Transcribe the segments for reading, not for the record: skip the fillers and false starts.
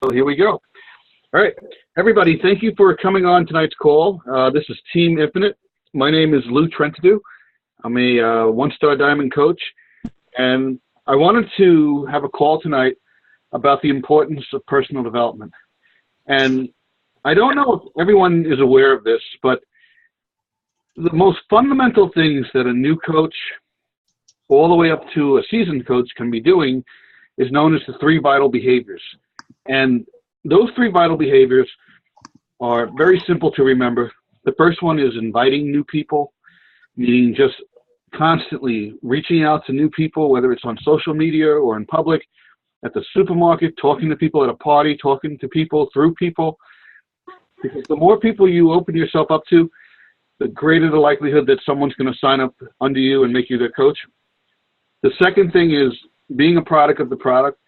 So here we go. All right, everybody, thank you for coming on tonight's call. This is Team Infinite. My name is Lou Trentadue. I'm a one-star diamond coach, and I wanted to have a call tonight about the importance of personal development. And I don't know if everyone is aware of this, but the most fundamental things that a new coach, all the way up to a seasoned coach, can be doing is known as the three vital behaviors. And those three vital behaviors are very simple to remember. The first one is inviting new people, meaning just constantly reaching out to new people, whether it's on social media or in public, at the supermarket, talking to people at a party, talking to people through people. Because the more people you open yourself up to, the greater the likelihood that someone's going to sign up under you and make you their coach. The second thing is being a product of the product.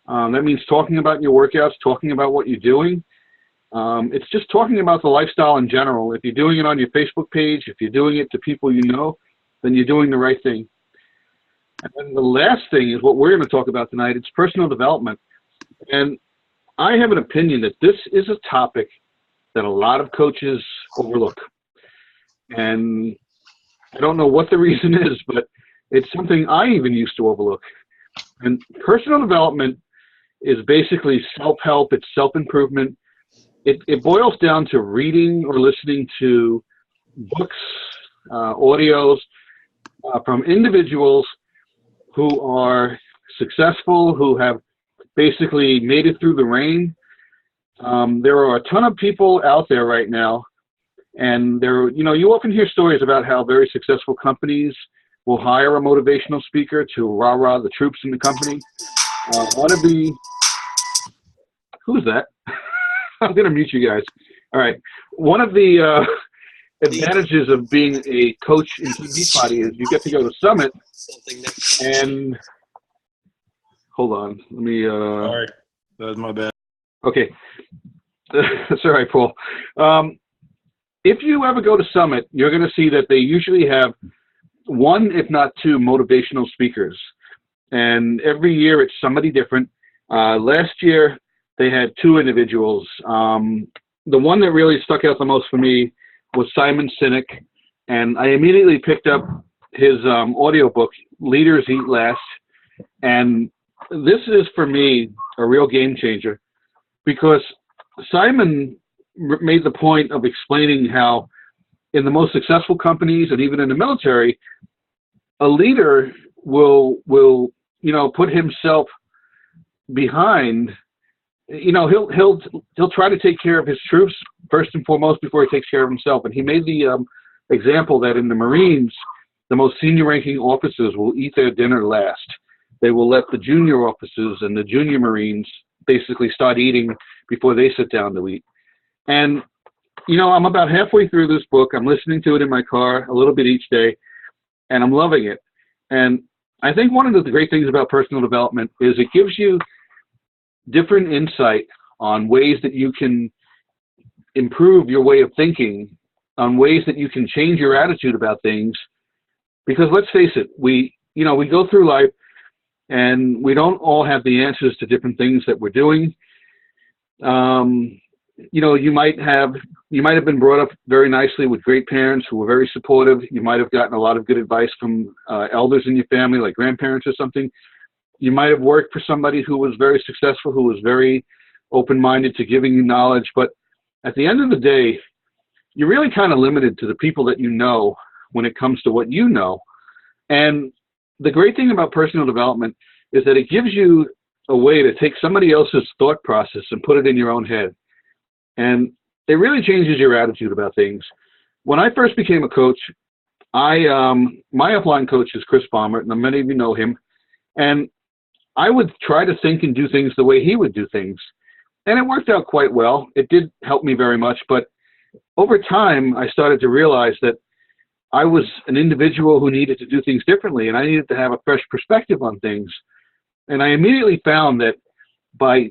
That means talking about your workouts, talking about what you're doing. It's just talking about the lifestyle in general. If you're doing it on your Facebook page, if you're doing it to people you know, then you're doing the right thing. And then the last thing is what we're going to talk about tonight. It's personal development. And I have an opinion that this is a topic that a lot of coaches overlook. And I don't know what the reason is, but it's something I even used to overlook. And personal development is basically self-help, it's self-improvement. It boils down to reading or listening to books, audios from individuals who are successful, who have basically made it through the rain. There are a ton of people out there right now, and you often hear stories about how very successful companies will hire a motivational speaker to rah-rah the troops in the company. Who's that? I'm going to mute you guys. All right. One of the advantages of being a coach in Beachbody is you get to go to Summit and hold on. Let me. Sorry, that was my bad. Okay. That's all right, Paul. If you ever go to Summit, you're going to see that they usually have one, if not two, motivational speakers. And every year it's somebody different. Last year they had two individuals. The one that really stuck out the most for me was Simon Sinek. And I immediately picked up his audiobook, Leaders Eat Last. And this is, for me, a real game changer because Simon made the point of explaining how in the most successful companies and even in the military, a leader will put himself behind. He'll try to take care of his troops first and foremost before he takes care of himself. And he made the example that in the Marines, the most senior ranking officers will eat their dinner last. They will let the junior officers and the junior Marines basically start eating before they sit down to eat. And I'm about halfway through this book. I'm listening to it in my car a little bit each day, and I'm loving it. And I think one of the great things about personal development is it gives you different insight on ways that you can improve your way of thinking, on ways that you can change your attitude about things. Because let's face it, we go through life and we don't all have the answers to different things that we're doing. You might have been brought up very nicely with great parents who were very supportive. You might have gotten a lot of good advice from elders in your family, like grandparents or something. You might have worked for somebody who was very successful, who was very open-minded to giving you knowledge. But at the end of the day, you're really kind of limited to the people that you know when it comes to what you know. And the great thing about personal development is that it gives you a way to take somebody else's thought process and put it in your own head. And it really changes your attitude about things. When I first became a coach, my upline coach is Chris Palmer, and many of you know him. And I would try to think and do things the way he would do things. And it worked out quite well. It did help me very much. But over time, I started to realize that I was an individual who needed to do things differently, and I needed to have a fresh perspective on things. And I immediately found that by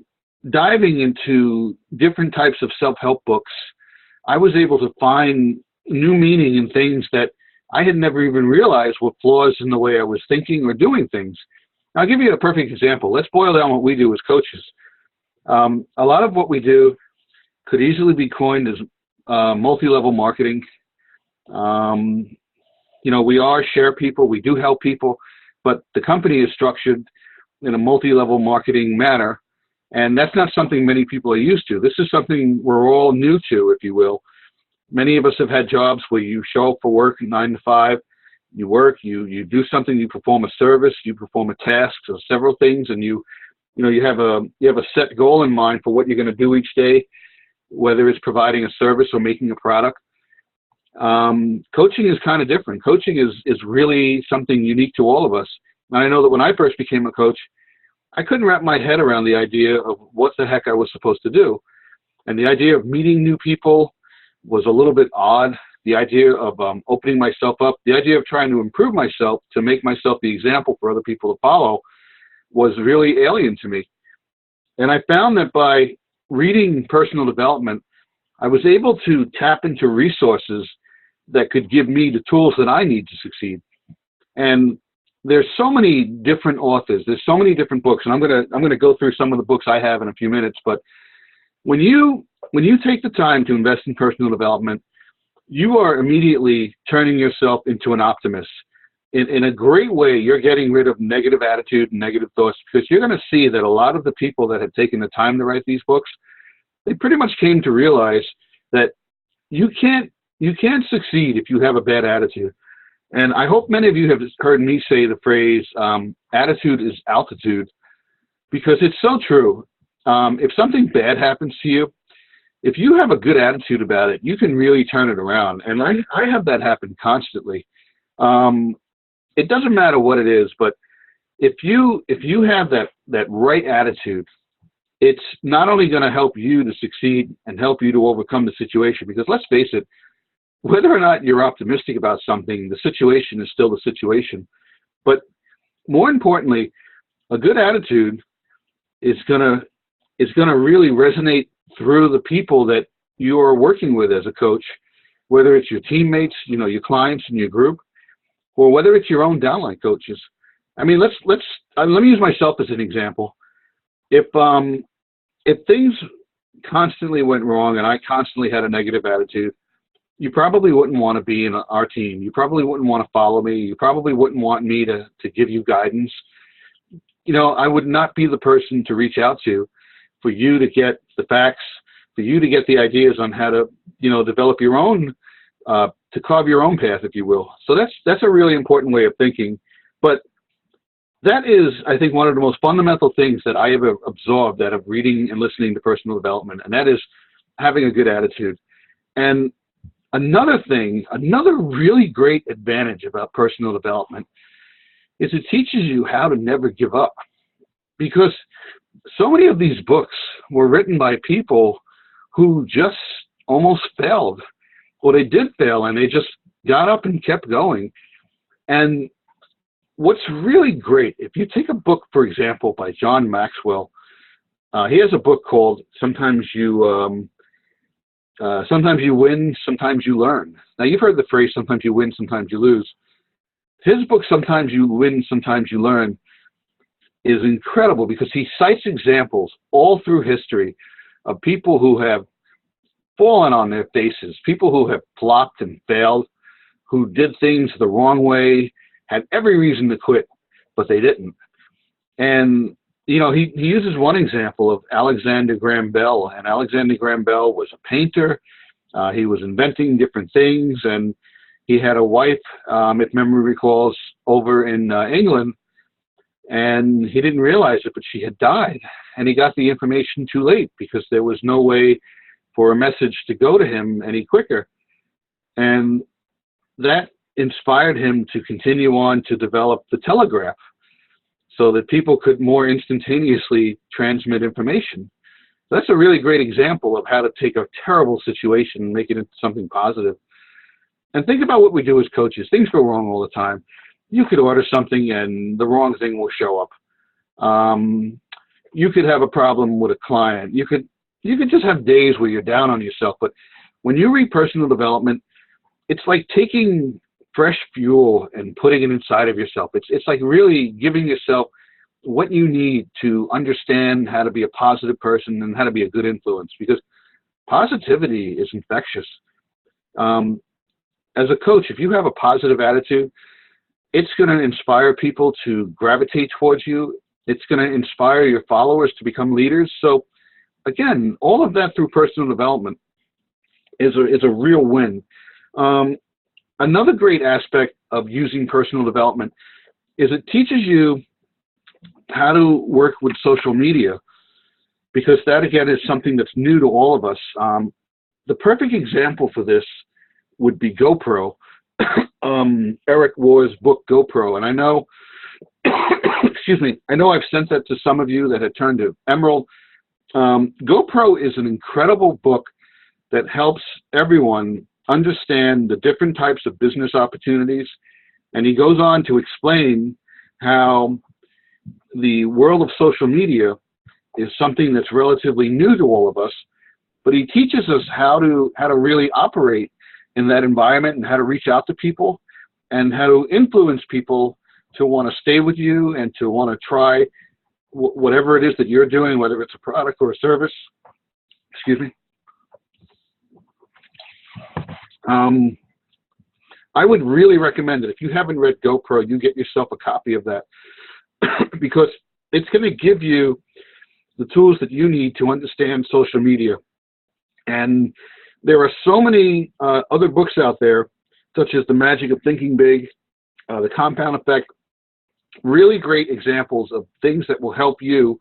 diving into different types of self-help books, I was able to find new meaning in things that I had never even realized were flaws in the way I was thinking or doing things. I'll give you a perfect example. Let's boil down what we do as coaches. A lot of what we do could easily be coined as multi-level marketing. We are share people, we do help people, but the company is structured in a multi-level marketing manner, and that's not something many people are used to. This is something we're all new to, if you will. Many of us have had jobs where you show up for work 9 to 5, you work, you do something, you perform a service, you perform a task, so several things, and you have a set goal in mind for what you're going to do each day, whether it's providing a service or making a product. Coaching is kind of different. Coaching is really something unique to all of us. And I know that when I first became a coach, I couldn't wrap my head around the idea of what the heck I was supposed to do. And the idea of meeting new people was a little bit odd. The idea of opening myself up, the idea of trying to improve myself to make myself the example for other people to follow was really alien to me. And I found that by reading personal development, I was able to tap into resources that could give me the tools that I need to succeed. And there's so many different authors, there's so many different books, and I'm gonna go through some of the books I have in a few minutes. But when you take the time to invest in personal development, you are immediately turning yourself into an optimist. In a great way, you're getting rid of negative attitude and negative thoughts, because you're going to see that a lot of the people that have taken the time to write these books, they pretty much came to realize that you can't succeed if you have a bad attitude. And I hope many of you have heard me say the phrase, attitude is altitude, because it's so true. If something bad happens to you, if you have a good attitude about it, you can really turn it around. And I have that happen constantly. It doesn't matter what it is, but if you have that right attitude, it's not only going to help you to succeed and help you to overcome the situation, because let's face it, whether or not you're optimistic about something, the situation is still the situation. But more importantly, a good attitude is going to really resonate through the people that you are working with as a coach, whether it's your teammates, your clients in your group, or whether it's your own downline coaches. I mean, let me use myself as an example. If things constantly went wrong and I constantly had a negative attitude, you probably wouldn't want to be in our team. You probably wouldn't want to follow me. You probably wouldn't want me to give you guidance. I would not be the person to reach out to for you to get the facts, for you to get the ideas on how to, develop your own, to carve your own path, if you will. So that's a really important way of thinking. But that is, I think, one of the most fundamental things that I have absorbed out of reading and listening to personal development, and that is having a good attitude. And another really great advantage about personal development is it teaches you how to never give up. Because so many of these books were written by people who just almost failed. Well, they did fail, and they just got up and kept going. And what's really great, if you take a book, for example, by John Maxwell, he has a book called Sometimes You Win, Sometimes You Learn. Now, you've heard the phrase, sometimes you win, sometimes you lose. His book, Sometimes You Win, Sometimes You Learn, is incredible because he cites examples all through history of people who have fallen on their faces, people who have flopped and failed, who did things the wrong way, had every reason to quit, but they didn't. And, he uses one example of Alexander Graham Bell, and Alexander Graham Bell was a painter. He was inventing different things, and he had a wife, if memory recalls, over in England, and he didn't realize it, but she had died, and he got the information too late because there was no way for a message to go to him any quicker. And that inspired him to continue on to develop the telegraph so that people could more instantaneously transmit information. That's a really great example of how to take a terrible situation and make it into something positive. And think about what we do as coaches. Things go wrong all the time. You could order something and the wrong thing will show up. You could have a problem with a client. You could just have days where you're down on yourself. But when you read personal development, it's like taking fresh fuel and putting it inside of yourself. It's like really giving yourself what you need to understand how to be a positive person and how to be a good influence, because positivity is infectious. Um, as a coach, if you have a positive attitude, it's going to inspire people to gravitate towards you. It's going to inspire your followers to become leaders. So again, all of that through personal development is a real win. Another great aspect of using personal development is it teaches you how to work with social media, because that again is something that's new to all of us. The perfect example for this would be GoPro. Eric War's book GoPro, and I know, excuse me, I know I've sent that to some of you that had turned to Emerald. GoPro is an incredible book that helps everyone understand the different types of business opportunities, and he goes on to explain how the world of social media is something that's relatively new to all of us, but he teaches us how to really operate in that environment and how to reach out to people and how to influence people to want to stay with you and to want to try whatever it is that you're doing, whether it's a product or a service. Excuse me. I would really recommend it. If you haven't read GoPro, you get yourself a copy of that because it's going to give you the tools that you need to understand social media. And there are so many other books out there, such as The Magic of Thinking Big, The Compound Effect, really great examples of things that will help you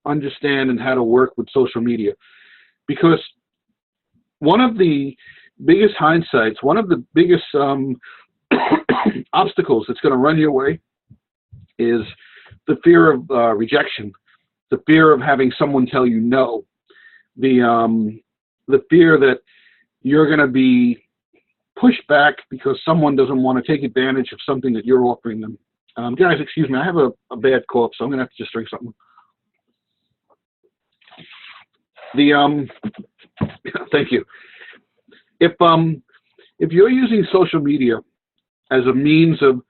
understand and how to work with social media. Because one of the biggest hindsights, one of the biggest obstacles that's going to run your way is the fear of rejection, the fear of having someone tell you no, the fear that you're going to be pushed back because someone doesn't want to take advantage of something that you're offering them. Guys, excuse me, I have a bad cough, so I'm going to have to just drink something. Thank you. If you're using social media as a means of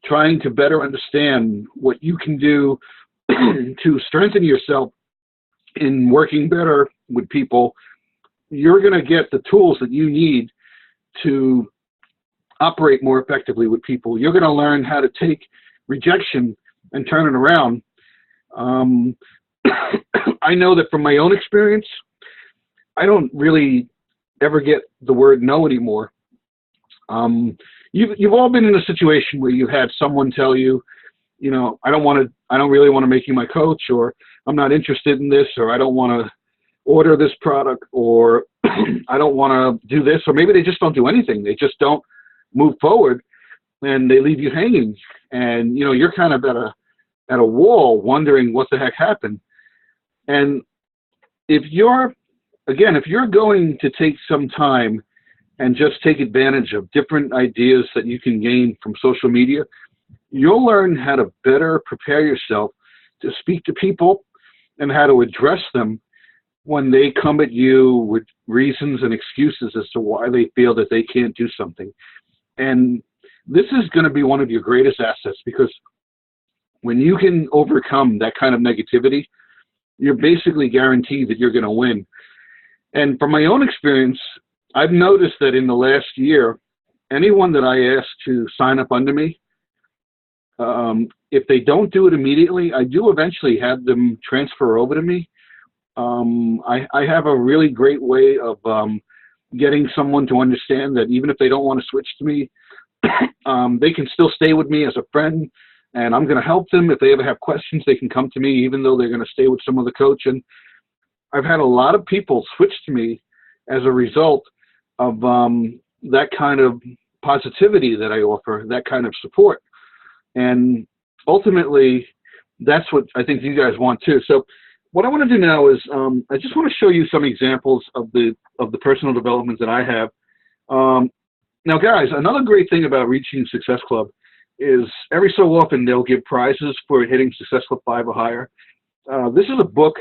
trying to better understand what you can do to strengthen yourself in working better with people, you're going to get the tools that you need to operate more effectively with people. You're going to learn how to take rejection and turn it around. I know that from my own experience, I don't really ever get the word no anymore. You've all been in a situation where you had someone tell you, you know, I don't really want to make you my coach, or I'm not interested in this, or I don't want to order this product, or I don't want to do this, or maybe they just don't do anything. They just don't move forward, and they leave you hanging. And you know, you're kind of at a wall, wondering what the heck happened. And if you're going to take some time and just take advantage of different ideas that you can gain from social media, you'll learn how to better prepare yourself to speak to people and how to address them when they come at you with reasons and excuses as to why they feel that they can't do something. And this is going to be one of your greatest assets, because when you can overcome that kind of negativity, you're basically guaranteed that you're going to win. And from my own experience, I've noticed that in the last year, anyone that I ask to sign up under me, if they don't do it immediately, I do eventually have them transfer over to me. I have a really great way of getting someone to understand that even if they don't want to switch to me, they can still stay with me as a friend, and I'm going to help them. If they ever have questions, they can come to me, even though they're going to stay with some other coach. And I've had a lot of people switch to me as a result of that kind of positivity that I offer, that kind of support. And ultimately, that's what I think you guys want too. So what I want to do now is I just want to show you some examples of the personal development that I have. Now, guys, another great thing about Reaching Success Club is every so often they'll give prizes for hitting Success Club 5 or higher. This is a book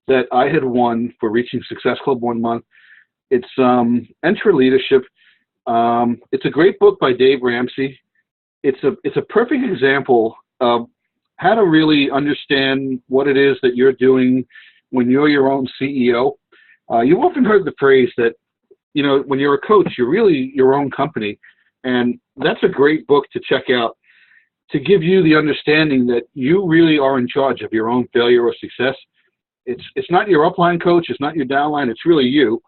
that I had won for Reaching Success Club 1 month. It's Enter Leadership. It's a great book by Dave Ramsey. It's a perfect example of how to really understand what it is that you're doing when you're your own CEO. You've often heard the phrase that, when you're a coach, you're really your own company. And that's a great book to check out to give you the understanding that you really are in charge of your own failure or success. It's not your upline coach, it's not your downline, it's really you.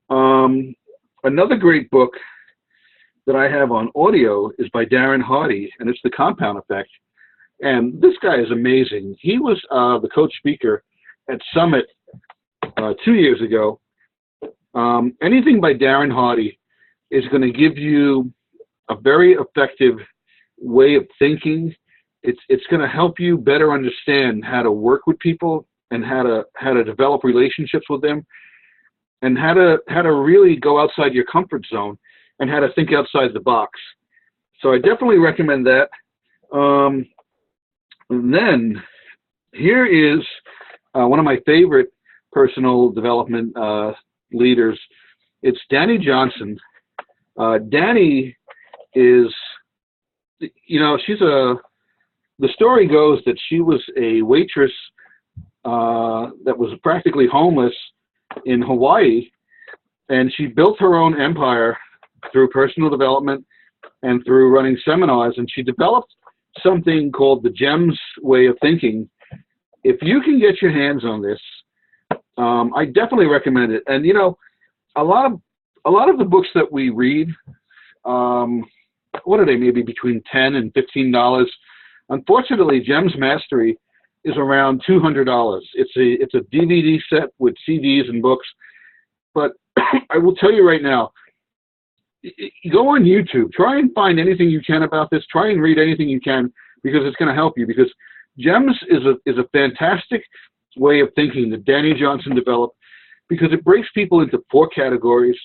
Another great book that I have on audio is by Darren Hardy, and it's The Compound Effect. And this guy is amazing. He was the coach speaker at Summit 2 years ago. Anything by Darren Hardy is going to give you a very effective way of thinking. It's going to help you better understand how to work with people and how to develop relationships with them, and how to really go outside your comfort zone and how to think outside the box. So I definitely recommend that. And then here is one of my favorite personal development leaders. It's Dani Johnson. Dani is, the story goes that she was a waitress that was practically homeless in Hawaii, and she built her own empire through personal development and through running seminars, and she developed something called the GEMS way of thinking. If you can get your hands on this, I definitely recommend it. And a lot of the books that we read, what are they? Maybe between $10 and $15. Unfortunately, GEMS Mastery is around $200. It's a DVD set with CDs and books. But I will tell you right now, go on YouTube. Try and find anything you can about this. Try and read anything you can, because it's going to help you. Because GEMS is a fantastic way of thinking that Dani Johnson developed, because it breaks people into 4 categories.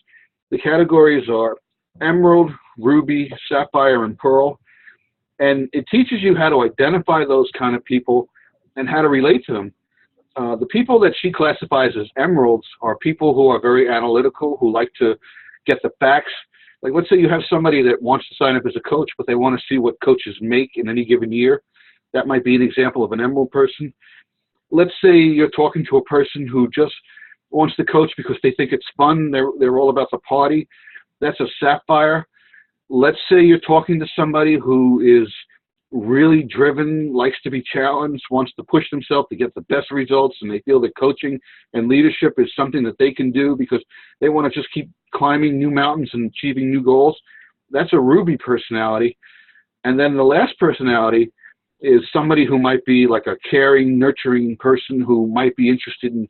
The categories are emerald, ruby, sapphire, and pearl. And it teaches you how to identify those kind of people and how to relate to them. The people that she classifies as emeralds are people who are very analytical, who like to get the facts. Like, let's say you have somebody that wants to sign up as a coach, but they want to see what coaches make in any given year. That might be an example of an emerald person. Let's say you're talking to a person who just wants to coach because they think it's fun. They're all about the party. That's a sapphire. Let's say you're talking to somebody who is really driven, likes to be challenged, wants to push themselves to get the best results, and they feel that coaching and leadership is something that they can do because they want to just keep climbing new mountains and achieving new goals. That's a ruby personality. And then the last personality is somebody who might be like a caring, nurturing person who might be interested in,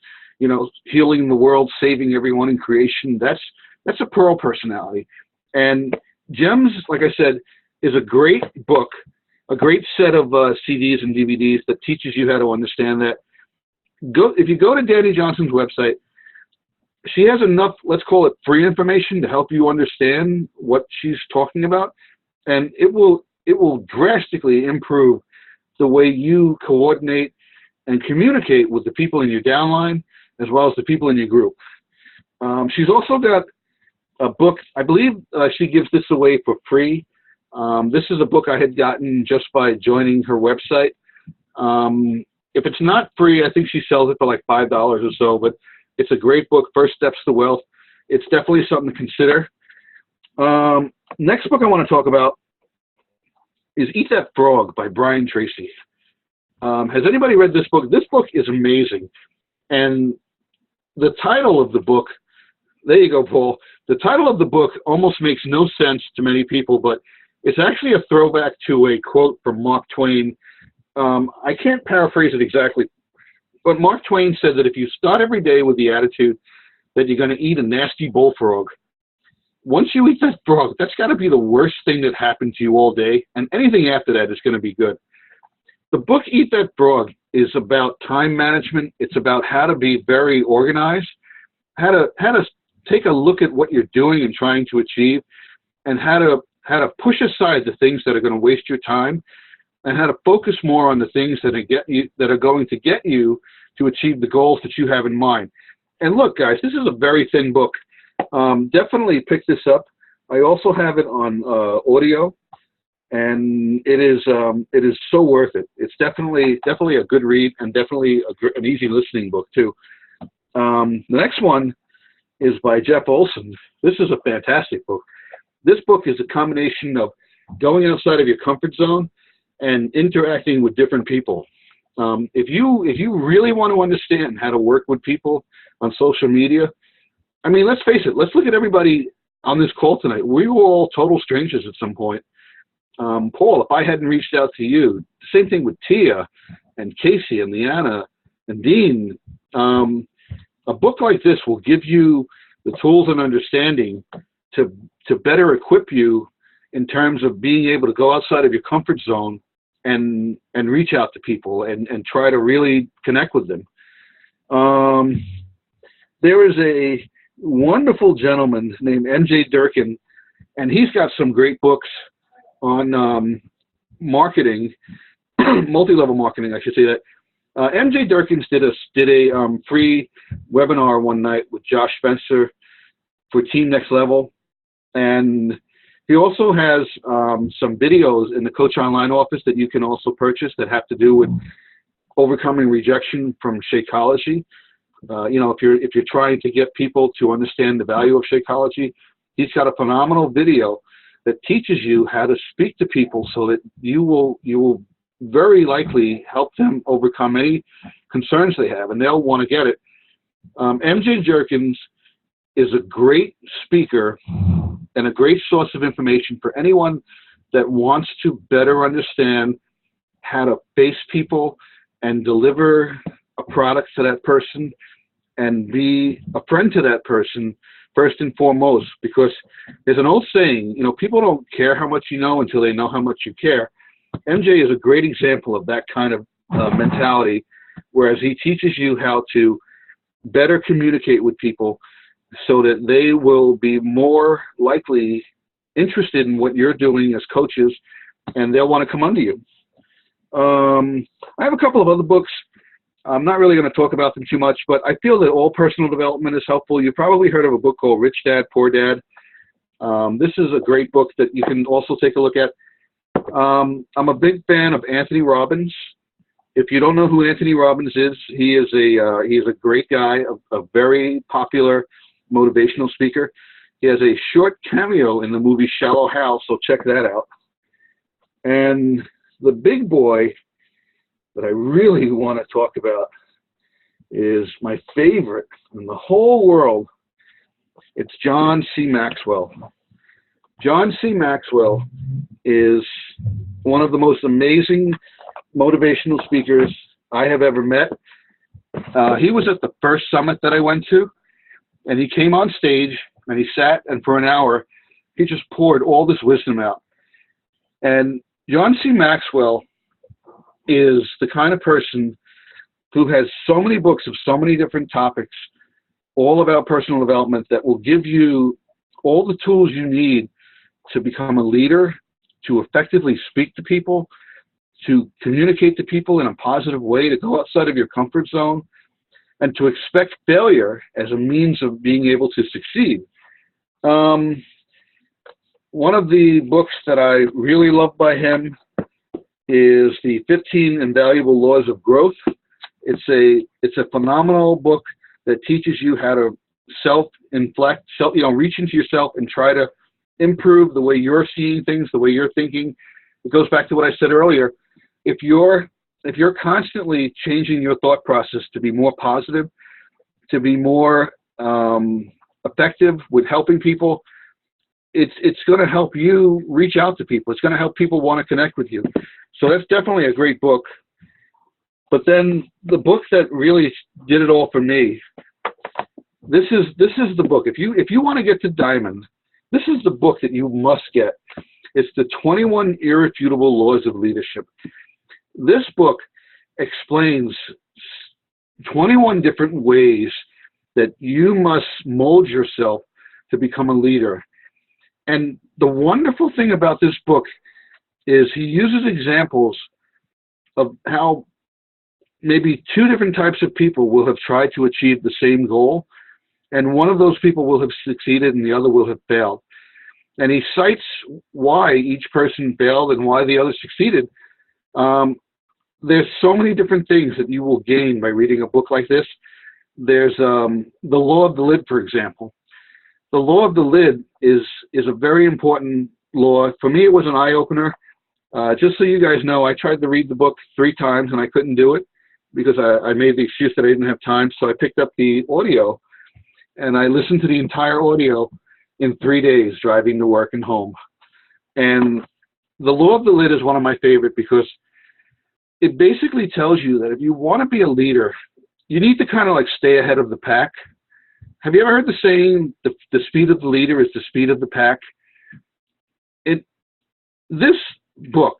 healing the world, saving everyone in creation. That's a pearl personality. And GEMS, like I said, is a great book, a great set of CDs and DVDs that teaches you how to understand that. If you go to Dani Johnson's website, she has enough, let's call it free information, to help you understand what she's talking about, and it will drastically improve the way you coordinate and communicate with the people in your downline as well as the people in your group. She's also got a book. I believe she gives this away for free. This is a book I had gotten just by joining her website. If it's not free, I think she sells it for like $5 or so, but it's a great book, First Steps to Wealth. It's definitely something to consider. Next book I want to talk about is Eat That Frog by Brian Tracy. Has anybody read this book? This book is amazing. And the title of the book, there you go, Paul. The title of the book almost makes no sense to many people, but it's actually a throwback to a quote from Mark Twain. I can't paraphrase it exactly, but Mark Twain said that if you start every day with the attitude that you're going to eat a nasty bullfrog, once you eat that frog, that's got to be the worst thing that happened to you all day, and anything after that is going to be good. The book Eat That Frog is about time management. It's about how to be very organized, how to take a look at what you're doing and trying to achieve, and how to push aside the things that are going to waste your time, and how to focus more on the things that are going to get you to achieve the goals that you have in mind. And look, guys, this is a very thin book. Definitely pick this up. I also have it on audio, and it is so worth it. It's definitely a good read, and definitely an easy listening book too. The next one is by Jeff Olson. This is a fantastic book. This book is a combination of going outside of your comfort zone and interacting with different people. If you really want to understand how to work with people on social media, I mean, let's face it. Let's look at everybody on this call tonight. We were all total strangers at some point. Paul, if I hadn't reached out to you, same thing with Tia and Casey and Leanna and Dean. A book like this will give you the tools and understanding to better equip you in terms of being able to go outside of your comfort zone and reach out to people and try to really connect with them. There is a wonderful gentleman named MJ Durkin, and he's got some great books on marketing, multi-level marketing, I should say that. MJ Durkins did a free webinar one night with Josh Spencer for Team Next Level, and he also has some videos in the Coach Online office that you can also purchase that have to do with overcoming rejection from Shakeology. If you're trying to get people to understand the value of Shakeology, he's got a phenomenal video that teaches you how to speak to people so that you will very likely help them overcome any concerns they have, and they'll want to get it. MJ Durkins is a great speaker and a great source of information for anyone that wants to better understand how to face people and deliver a product to that person and be a friend to that person first and foremost, because there's an old saying, people don't care how much you know until they know how much you care. MJ is a great example of that kind of mentality, whereas he teaches you how to better communicate with people so that they will be more likely interested in what you're doing as coaches, and they'll want to come under you. I have a couple of other books. I'm not really going to talk about them too much, but I feel that all personal development is helpful. You've probably heard of a book called Rich Dad, Poor Dad. This is a great book that you can also take a look at. I'm a big fan of Anthony Robbins. If you don't know who Anthony Robbins is, he is a great guy, a very popular motivational speaker. He has a short cameo in the movie Shallow Hal, so check that out. And the big boy that I really want to talk about is my favorite in the whole world. It's John C. Maxwell. John C. Maxwell is one of the most amazing motivational speakers I have ever met. He was at the first summit that I went to, and he came on stage and he sat, and for an hour he just poured all this wisdom out. And John C. Maxwell is the kind of person who has so many books of so many different topics, all about personal development, that will give you all the tools you need to become a leader, to effectively speak to people, to communicate to people in a positive way, to go outside of your comfort zone, and to expect failure as a means of being able to succeed. One of the books that I really love by him is the 15 Invaluable Laws of Growth. It's a phenomenal book that teaches you how to self-inflect, reach into yourself and try to improve the way you're seeing things, the way you're thinking. It goes back to what I said earlier. If you're constantly changing your thought process to be more positive, to be more effective with helping people, it's going to help you reach out to people. It's going to help people want to connect with you. So that's definitely a great book. But then the book that really did it all for me, this is the book. If you want to get to Diamond, this is the book that you must get. It's the 21 Irrefutable Laws of Leadership. This book explains 21 different ways that you must mold yourself to become a leader. And the wonderful thing about this book is he uses examples of how maybe two different types of people will have tried to achieve the same goal, and one of those people will have succeeded and the other will have failed. and he cites why each person failed and why the other succeeded. There's so many different things that you will gain by reading a book like this. There's the law of the lid, for example. The law of the lid is a very important law. For me, it was an eye-opener. Just so you guys know, I tried to read the book 3 times and I couldn't do it because I made the excuse that I didn't have time. So I picked up the audio and I listened to the entire audio in 3 days, driving to work and home. And the law of the lid is one of my favorite because it basically tells you that if you want to be a leader, you need to kind of like stay ahead of the pack. Have you ever heard the saying, the speed of the leader is the speed of the pack? This book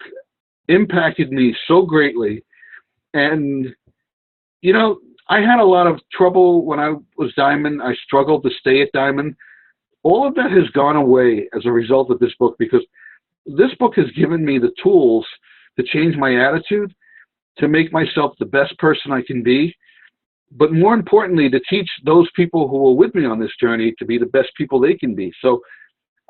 impacted me so greatly. And, you know, I had a lot of trouble when I was Diamond. I struggled to stay at Diamond. All of that has gone away as a result of this book because this book has given me the tools to change my attitude, to make myself the best person I can be, but more importantly, to teach those people who are with me on this journey to be the best people they can be. So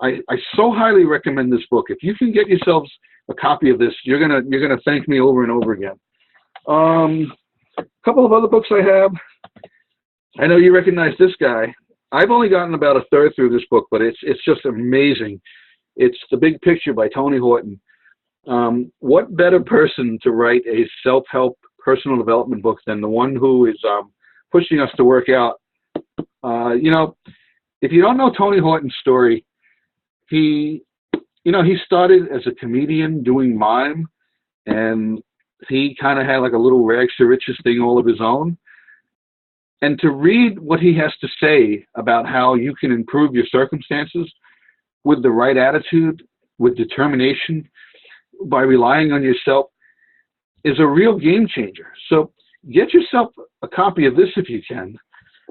I so highly recommend this book. If you can get yourselves a copy of this, you're gonna thank me over and over again. A couple of other books I have. I know you recognize this guy. I've only gotten about a third through this book, but it's just amazing. It's The Big Picture by Tony Horton. What better person to write a self-help personal development book than the one who is pushing us to work out? You know, if you don't know Tony Horton's story, he started as a comedian doing mime, and he kind of had like a little rags to riches thing all of his own. And to read what he has to say about how you can improve your circumstances with the right attitude, with determination, by relying on yourself, is a real game changer. So get yourself a copy of this if you can.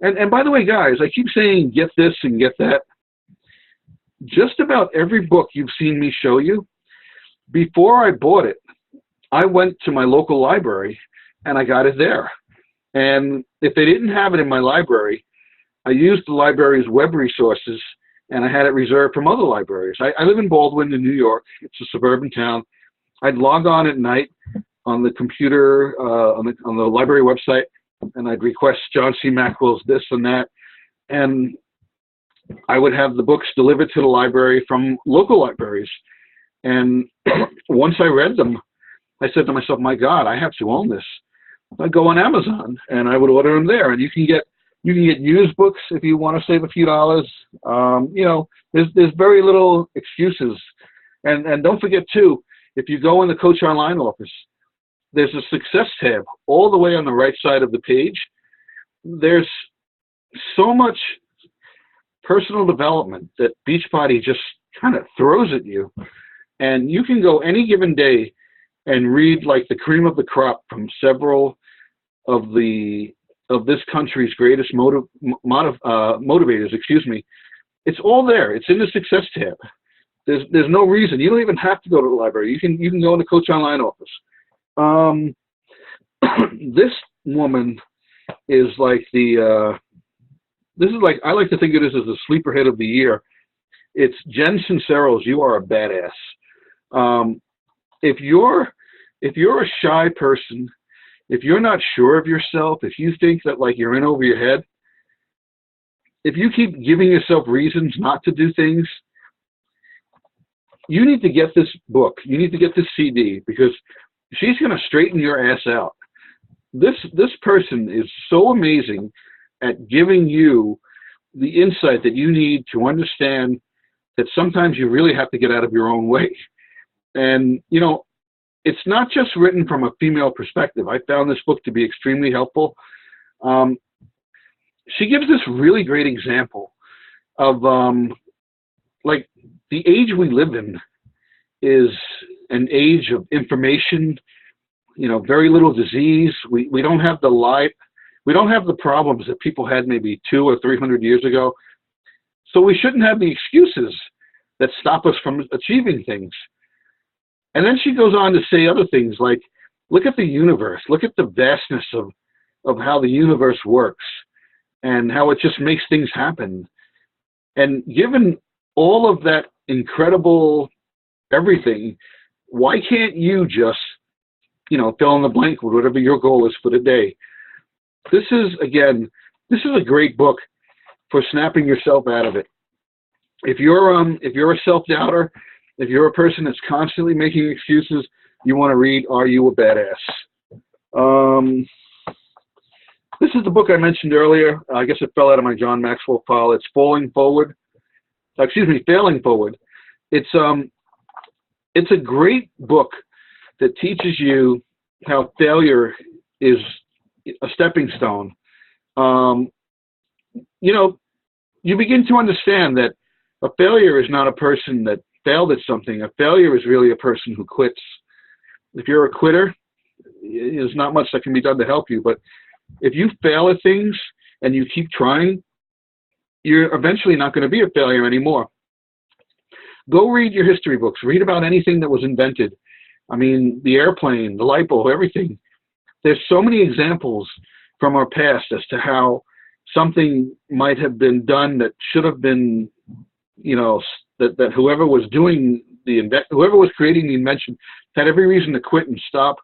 And by the way, guys, I keep saying get this and get that. Just about every book you've seen me show you, before I bought it, I went to my local library and I got it there. And if they didn't have it in my library, I used the library's web resources and I had it reserved from other libraries. I live in Baldwin in New York. It's a suburban town. I'd log on at night on the computer, on the library website, and I'd request John C. Maxwell's this and that. And I would have the books delivered to the library from local libraries. And once I read them, I said to myself, my God, I have to own this. I'd go on Amazon and I would order them there. And you can get used books if you want to save a few dollars. You know, there's very little excuses. And don't forget too, if you go in the Coach Online office, there's a success tab all the way on the right side of the page. There's so much personal development that Beachbody just kind of throws at you. And you can go any given day and read like the cream of the crop from several of this country's greatest motivators, excuse me. It's all there. It's in the success tab. There's no reason. You don't even have to go to the library. You can go in the Coach Online office. This woman is like I like to think of this as the sleeper hit of the year. It's Jen Sincero's You Are a Badass. If you're a shy person, if you're not sure of yourself, if you think that like you're in over your head, if you keep giving yourself reasons not to do things, you need to get this book. You need to get this CD because she's going to straighten your ass out. This person is so amazing at giving you the insight that you need to understand that sometimes you really have to get out of your own way. And, you know, it's not just written from a female perspective. I found this book to be extremely helpful. She gives this really great example of, like, the age we live in is an age of information, you know, very little disease. We don't have the problems that people had maybe 200 or 300 years ago. So we shouldn't have the excuses that stop us from achieving things. And then she goes on to say other things like, look at the universe, look at the vastness of how the universe works and how it just makes things happen. And given all of that incredible everything, why can't you just, fill in the blank with whatever your goal is for the day? This is a great book for snapping yourself out of it. If you're a self-doubter, if you're a person that's constantly making excuses, you want to read Are You a Badass? This is the book I mentioned earlier. I guess it fell out of my John Maxwell file. It's Failing Forward. It's a great book that teaches you how failure is a stepping stone. You begin to understand that a failure is not a person that failed at something. A failure is really a person who quits. If you're a quitter, there's not much that can be done to help you. But if you fail at things and you keep trying, you're eventually not going to be a failure anymore. Go read your history books. Read about anything that was invented. I mean, the airplane, the light bulb, everything. There's so many examples from our past as to how something might have been done that should have been, that whoever was whoever was creating the invention had every reason to quit and stop,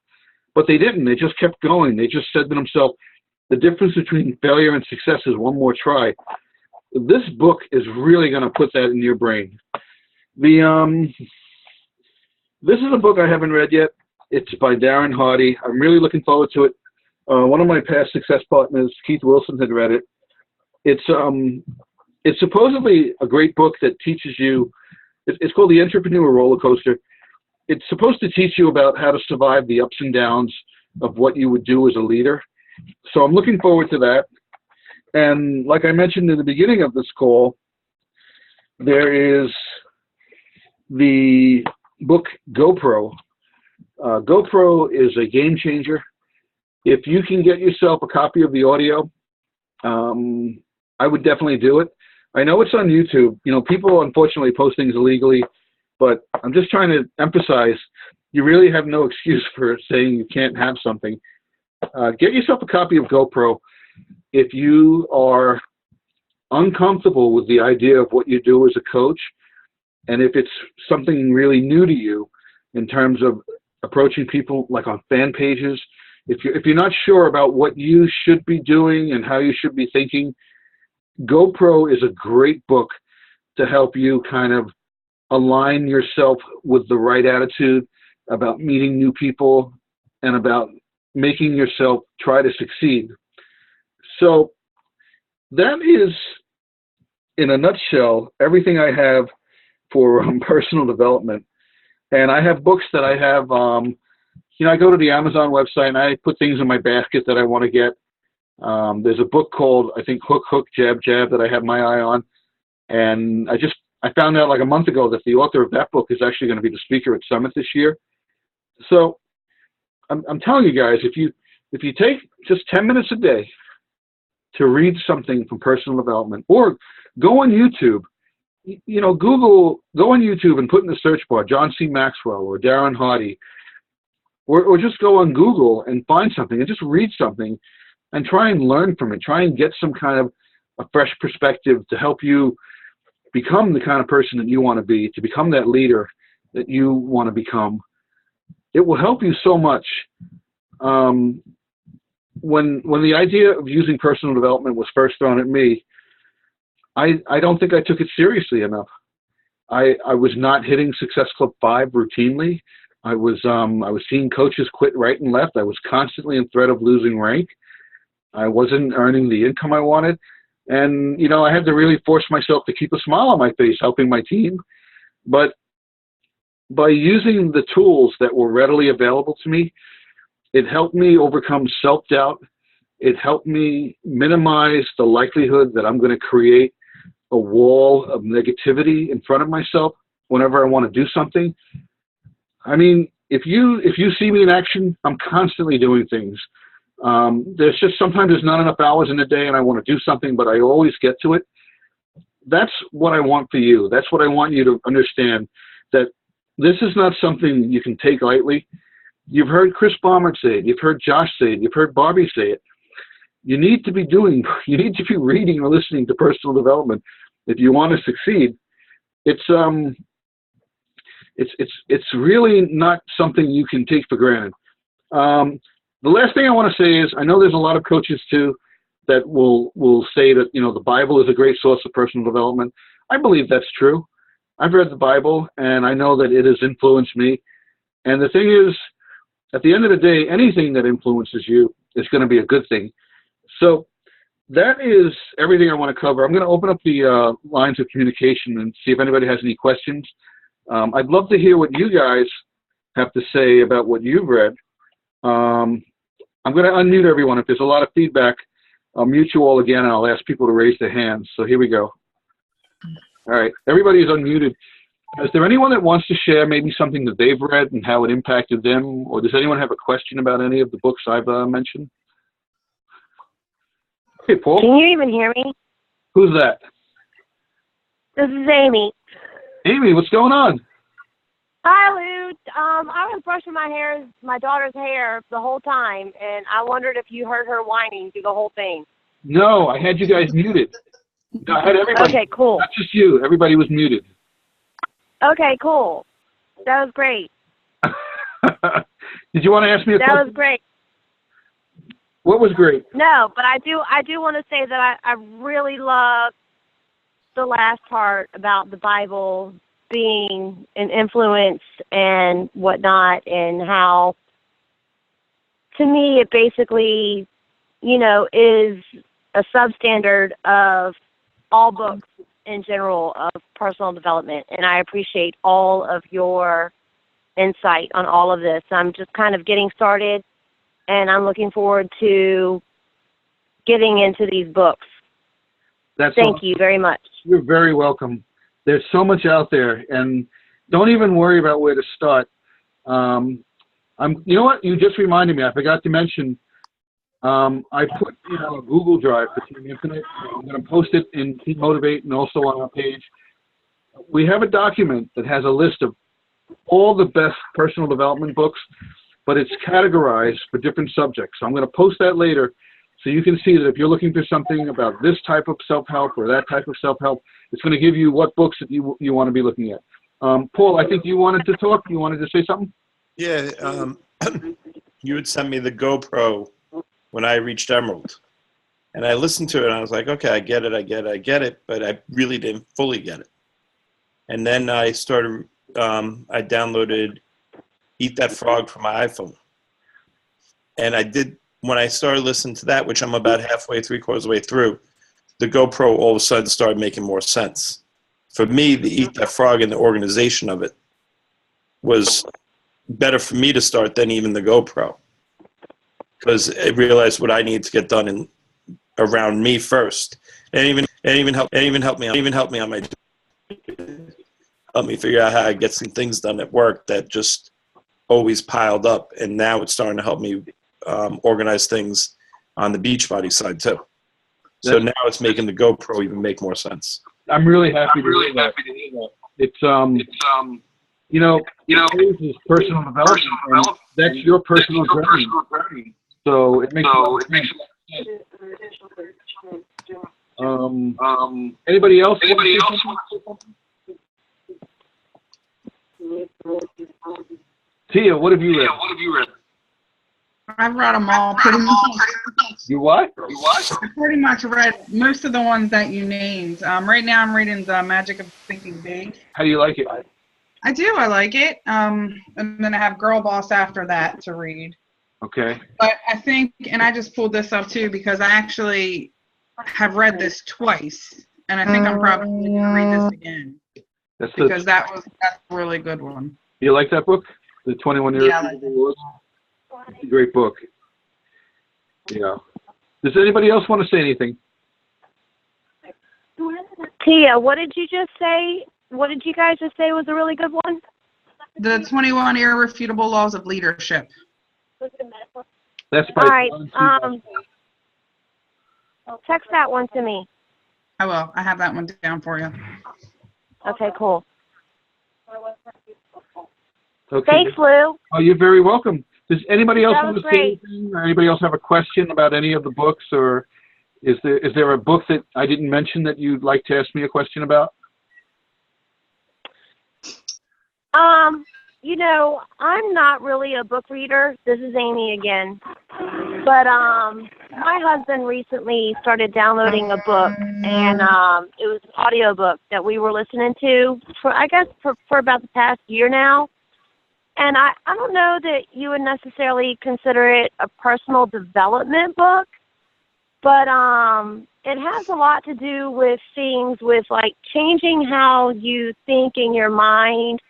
but they didn't. They just kept going. They just said to themselves, the difference between failure and success is one more try. This book is really going to put that in your brain. This is a book I haven't read yet. It's by Darren Hardy. I'm really looking forward to it. One of my past success partners, Keith Wilson, had read it. It's supposedly a great book that teaches you. It's called The Entrepreneur Roller Coaster. It's supposed to teach you about how to survive the ups and downs of what you would do as a leader. So I'm looking forward to that. And like I mentioned in the beginning of this call, there is the book GoPro. GoPro is a game changer. If you can get yourself a copy of the audio, I would definitely do it. I know it's on YouTube. People unfortunately post things illegally, but I'm just trying to emphasize you really have no excuse for saying you can't have something. Get yourself a copy of GoPro. If you are uncomfortable with the idea of what you do as a coach, and if it's something really new to you in terms of approaching people like on fan pages, if you're not sure about what you should be doing and how you should be thinking, GoPro is a great book to help you kind of align yourself with the right attitude about meeting new people and about making yourself try to succeed. So that is, in a nutshell, everything I have for personal development. And I have books that I have, I go to the Amazon website and I put things in my basket that I want to get. There's a book called, I think, Hook, Hook, Jab, Jab that I have my eye on. And I found out like a month ago that the author of that book is actually going to be the speaker at Summit this year. So I'm telling you guys, if you take just 10 minutes a day to read something from personal development, or go on YouTube, go on YouTube and put in the search bar John C. Maxwell or Darren Hardy, or just go on Google and find something and just read something and try and learn from it. Try and get some kind of a fresh perspective to help you become the kind of person that you want to be, to become that leader that you want to become. It will help you so much. When the idea of using personal development was first thrown at me, I don't think I took it seriously enough. I was not hitting Success Club 5 routinely. I was seeing coaches quit right and left. I was constantly in threat of losing rank. I wasn't earning the income I wanted. And, I had to really force myself to keep a smile on my face, helping my team. But by using the tools that were readily available to me, it helped me overcome self-doubt. It helped me minimize the likelihood that I'm going to create a wall of negativity in front of myself whenever I want to do something. I mean, if you see me in action, I'm constantly doing things. There's just sometimes there's not enough hours in the day and I want to do something, but I always get to it. That's what I want for you. That's what I want you to understand, that this is not something you can take lightly. You've heard Chris Baumer say it. You've heard Josh say it. You've heard Barbie say it. You need to be reading or listening to personal development if you want to succeed. It's It's really not something you can take for granted. The last thing I want to say is I know there's a lot of coaches too that will say that the Bible is a great source of personal development. I believe that's true. I've read the Bible and I know that it has influenced me. And the thing is, at the end of the day, anything that influences you is going to be a good thing. So that is everything I want to cover. I'm going to open up the lines of communication and see if anybody has any questions. I'd love to hear what you guys have to say about what you've read. I'm going to unmute everyone. If there's a lot of feedback, I'll mute you all again and I'll ask people to raise their hands. So here we go. All right, everybody is unmuted. Is there anyone that wants to share maybe something that they've read and how it impacted them? Or does anyone have a question about any of the books I've mentioned? Okay, Paul. Can you even hear me? Who's that? This is Amy. Amy, what's going on? Hi, Lou. I was brushing my daughter's hair the whole time, and I wondered if you heard her whining through the whole thing. No, I had you guys muted. I had everybody. Okay, cool. Not just you. Everybody was muted. Okay, cool. That was great. Did you want to ask me a question? That was great. What was great? No, but I do want to say that I really love the last part about the Bible being an influence and whatnot, and how, to me, it basically, is a substandard of all books in general of personal development. And I appreciate all of your insight on all of this. I'm just kind of getting started, and I'm looking forward to getting into these books. Thank you very much. You're very welcome. There's so much out there, and don't even worry about where to start. You know what? You just reminded me. I forgot to mention. I put a Google Drive for Team Infinite. I'm going to post it in Team Motivate and also on our page. We have a document that has a list of all the best personal development books, but it's categorized for different subjects. So I'm going to post that later so you can see that if you're looking for something about this type of self-help or that type of self-help, it's going to give you what books that you want to be looking at. Paul, I think you wanted to talk. You wanted to say something? Yeah, you had sent me the GoPro when I reached Emerald. And I listened to it and I was like, okay, I get it, but I really didn't fully get it. And then I started, I downloaded Eat That Frog from my iPhone. And when I started listening to that, which I'm about halfway, three-quarters of the way through, the GoPro all of a sudden started making more sense. For me, the Eat That Frog and the organization of it was better for me to start than even the GoPro, because I realized what I needed to get done around me first, and even help me on my, help me figure out how I get some things done at work that just always piled up, and now it's starting to help me organize things on the Beachbody side too. So now it's making the GoPro even make more sense. I'm really happy to hear that. It's this is personal development. And that's your personal journey. So it makes sense. Anybody else? Tia, what have you read? I've read them all pretty much. You what? I pretty much read most of the ones that you named. Right now I'm reading The Magic of Thinking Big. How do you like it? I do. I like it. And then I have Girl Boss after that to read. Okay. But I think, and I just pulled this up too because I actually have read this twice, and I think I'm probably going to read this again that's a really good one. You like that book? The 21 Years of the Wars? It's a great book. Yeah. Does anybody else want to say anything? Tia, what did you just say? What did you guys just say was a really good one? The 21 Irrefutable Laws of Leadership. That's all right. Text that one to me. I will. I have that one down for you. Okay, cool. Okay. Thanks, Lou. Oh, you're very welcome. Does anybody else want to say great. anything, or anybody else have a question about any of the books, or is there a book that I didn't mention that you'd like to ask me a question about? You know, I'm not really a book reader. This is Amy again. But my husband recently started downloading a book, and it was an audiobook that we were listening to for about the past year now. And I don't know that you would necessarily consider it a personal development book, but it has a lot to do with things with, like, changing how you think in your mind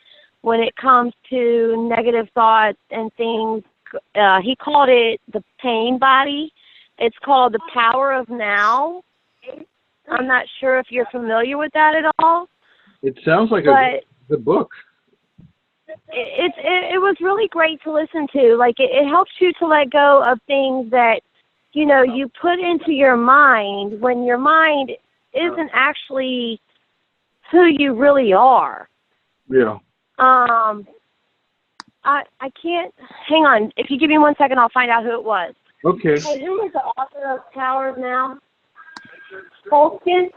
when it comes to negative thoughts and things. He called it the pain body. It's called The Power of Now. I'm not sure if you're familiar with that at all. It sounds like a good book. It was really great to listen to. Like, it helps you to let go of things that, you know, you put into your mind when your mind isn't actually who you really are. Yeah. I can't, hang on. If you give me 1 second, I'll find out who it was. Okay. Hey, who was the author of Power of Now? Tolkien?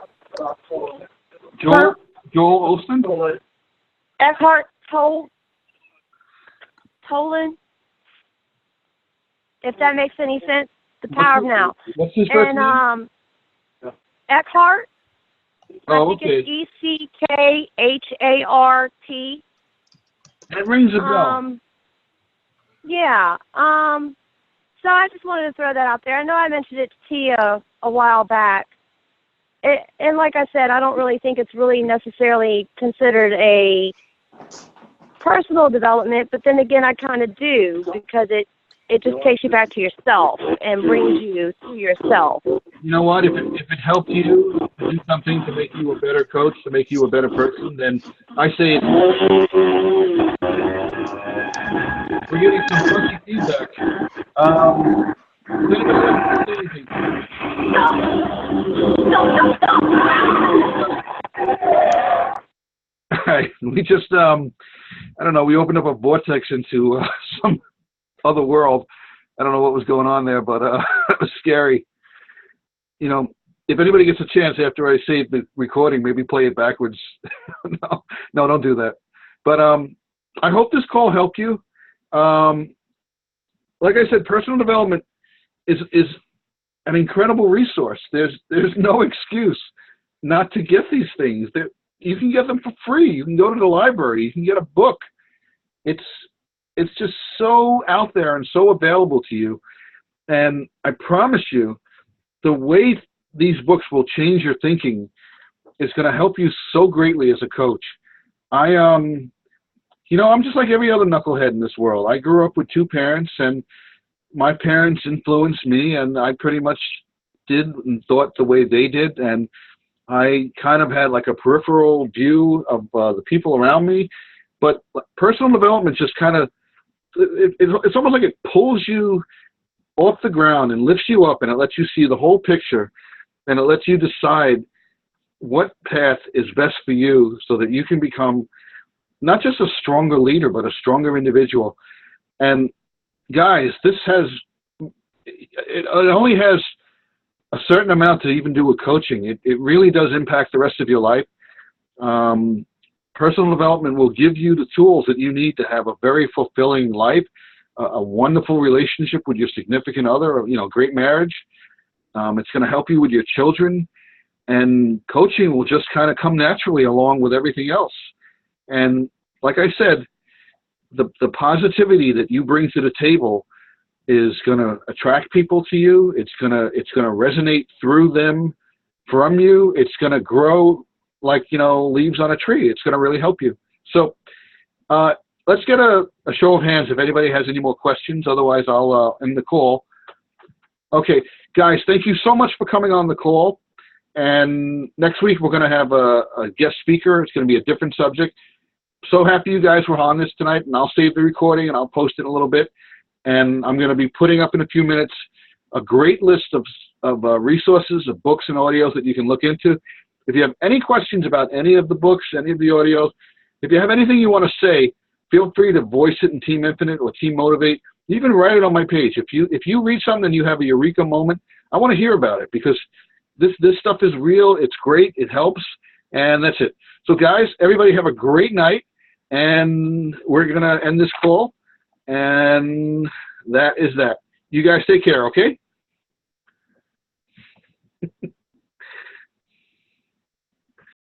Joel Osteen? Eckhart Tolle? If that makes any sense. The Power of Now. What's his first name? Eckhart. Oh, I think it's Eckhart. That rings a bell. Yeah. So I just wanted to throw that out there. I know I mentioned it to Tia a while back. And like I said, I don't really think it's really necessarily considered a personal development, but then again, I kind of do, because it just takes you back to yourself and brings you to yourself. You know what? If it helped you to do something to make you a better coach, to make you a better person, then I say it. We're getting some funky feedback. Alright, we just, I don't know, we opened up a vortex into some other world. I don't know what was going on there, but it was scary. You know, if anybody gets a chance after I save the recording, maybe play it backwards. No, don't do that. But I hope this call helped you. Like I said, personal development is an incredible resource. There's no excuse not to get these things. You can get them for free. You can go to the library. You can get a book. It's just so out there and so available to you. And I promise you, the way these books will change your thinking is going to help you so greatly as a coach. I'm just like every other knucklehead in this world. I grew up with two parents, and my parents influenced me, and I pretty much did and thought the way they did, and I kind of had like a peripheral view of the people around me. But personal development just kind of, it's almost like it pulls you off the ground and lifts you up, and it lets you see the whole picture, and it lets you decide what path is best for you so that you can become not just a stronger leader, but a stronger individual. And guys, it only has a certain amount to even do with coaching. It really does impact the rest of your life. Personal development will give you the tools that you need to have a very fulfilling life, a wonderful relationship with your significant other, great marriage. It's going to help you with your children, and coaching will just kind of come naturally along with everything else. And like I said, the positivity that you bring to the table is going to attract people to you. It's going to resonate through them, from you. It's going to grow like, leaves on a tree. It's going to really help you. So let's get a show of hands if anybody has any more questions. Otherwise, I'll end the call. Okay, guys, thank you so much for coming on the call. And next week, we're going to have a guest speaker. It's going to be a different subject. So happy you guys were on this tonight, and I'll save the recording and I'll post it in a little bit. And I'm going to be putting up in a few minutes a great list of resources, of books and audios that you can look into. If you have any questions about any of the books, any of the audios, if you have anything you want to say, feel free to voice it in Team Infinite or Team Motivate. You can write it on my page. If you read something and you have a eureka moment, I want to hear about it, because this stuff is real. It's great. It helps. And that's it. So guys, everybody have a great night. And we're going to end this call. And that is that. You guys take care, okay?